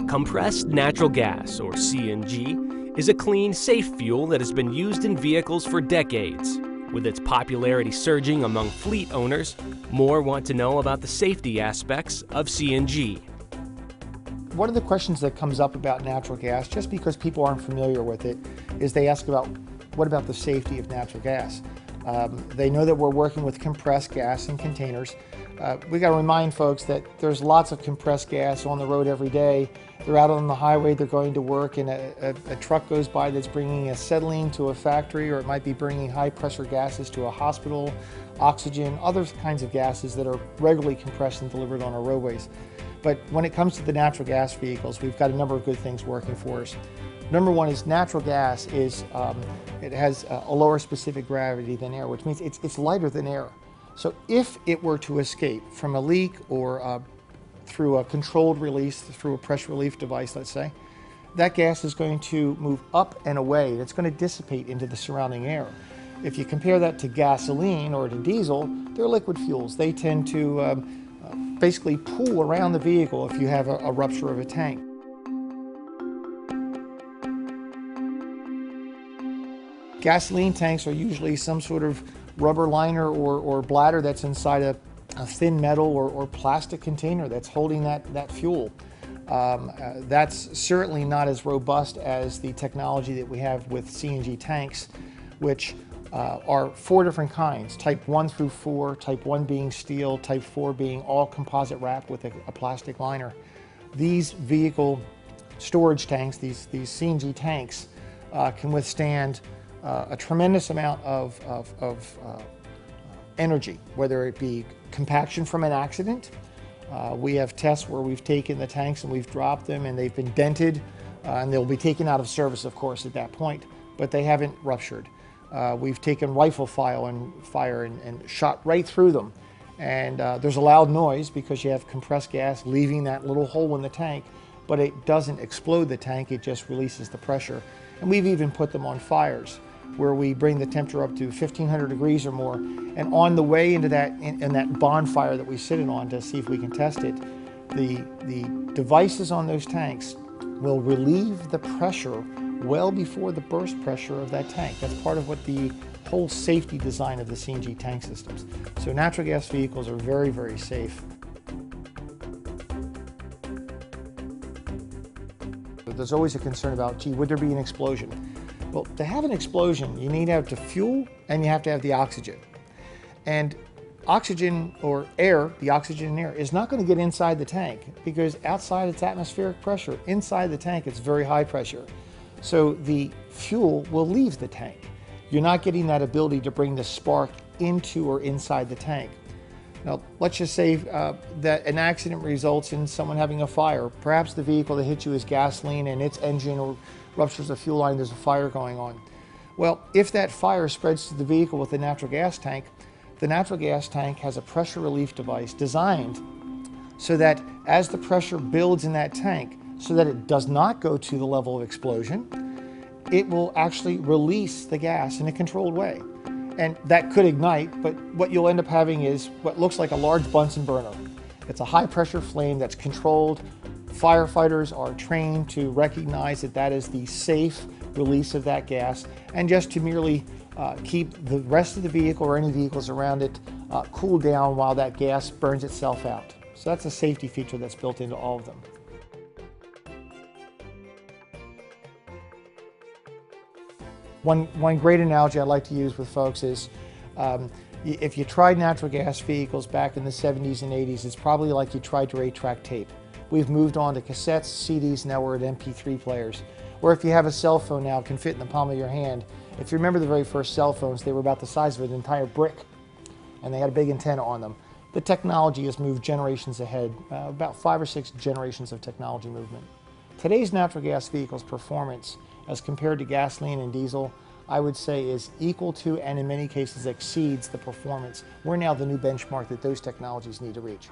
Compressed natural gas, or CNG, is a clean, safe fuel that has been used in vehicles for decades. With its popularity surging among fleet owners, more want to know about the safety aspects of CNG. One of the questions that comes up about natural gas, just because people aren't familiar with it, is they ask about, what about the safety of natural gas? They know that we're working with compressed gas in containers. We got to remind folks that there's lots of compressed gas on the road every day. They're out on the highway, they're going to work, and a truck goes by that's bringing acetylene to a factory, or it might be bringing high pressure gases to a hospital, oxygen, other kinds of gases that are regularly compressed and delivered on our roadways. But when it comes to the natural gas vehicles, we've got a number of good things working for us. Number one is natural gas it has a lower specific gravity than air, which means it's lighter than air. So if it were to escape from a leak or through a controlled release, through a pressure relief device, let's say, that gas is going to move up and away. It's going to dissipate into the surrounding air. If you compare that to gasoline or to diesel, they're liquid fuels. They tend to basically pool around the vehicle if you have a rupture of a tank. Gasoline tanks are usually some sort of rubber liner or bladder that's inside a thin metal or plastic container that's holding that fuel. That's certainly not as robust as the technology that we have with CNG tanks, which are 4 different kinds, type 1 through 4, type 1 being steel, type 4 being all composite wrap with a plastic liner. These vehicle storage tanks, these CNG tanks, can withstand a tremendous amount of energy, whether it be compaction from an accident. We have tests where we've taken the tanks and we've dropped them and they've been dented, and they'll be taken out of service, of course, at that point, but they haven't ruptured. We've taken rifle fire and shot right through them. And there's a loud noise because you have compressed gas leaving that little hole in the tank, but it doesn't explode the tank, it just releases the pressure. And we've even put them on fires where we bring the temperature up to 1,500 degrees or more. And on the way into that bonfire that we sit it on to see if we can test it, the devices on those tanks will relieve the pressure well before the burst pressure of that tank. That's part of what the whole safety design of the CNG tank systems. So natural gas vehicles are very, very safe. There's always a concern about, gee, would there be an explosion? Well, to have an explosion, you need to have the fuel and you have to have the oxygen. And oxygen or air, the oxygen in air, is not going to get inside the tank because outside it's atmospheric pressure. Inside the tank it's very high pressure. So the fuel will leave the tank. You're not getting that ability to bring the spark into or inside the tank. Now, let's just say that an accident results in someone having a fire. Perhaps the vehicle that hit you is gasoline and its engine or ruptures the fuel line, there's a fire going on. Well, if that fire spreads to the vehicle with the natural gas tank has a pressure relief device designed so that as the pressure builds in that tank, so that it does not go to the level of explosion, it will actually release the gas in a controlled way. And that could ignite, but what you'll end up having is what looks like a large Bunsen burner. It's a high pressure flame that's controlled. Firefighters are trained to recognize that that is the safe release of that gas, and just to merely keep the rest of the vehicle or any vehicles around it cool down while that gas burns itself out. So that's a safety feature that's built into all of them. One great analogy I like to use with folks is if you tried natural gas vehicles back in the 70s and 80s, it's probably like you tried to 8-track tape. We've moved on to cassettes, CDs, now we're at MP3 players. Or if you have a cell phone now, it can fit in the palm of your hand. If you remember the very first cell phones, they were about the size of an entire brick, and they had a big antenna on them. The technology has moved generations ahead, about 5 or 6 generations of technology movement. Today's natural gas vehicles' performance, as compared to gasoline and diesel, I would say is equal to, and in many cases exceeds, the performance. We're now the new benchmark that those technologies need to reach.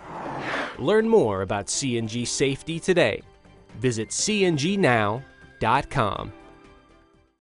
Learn more about CNG safety today. Visit cngnow.com.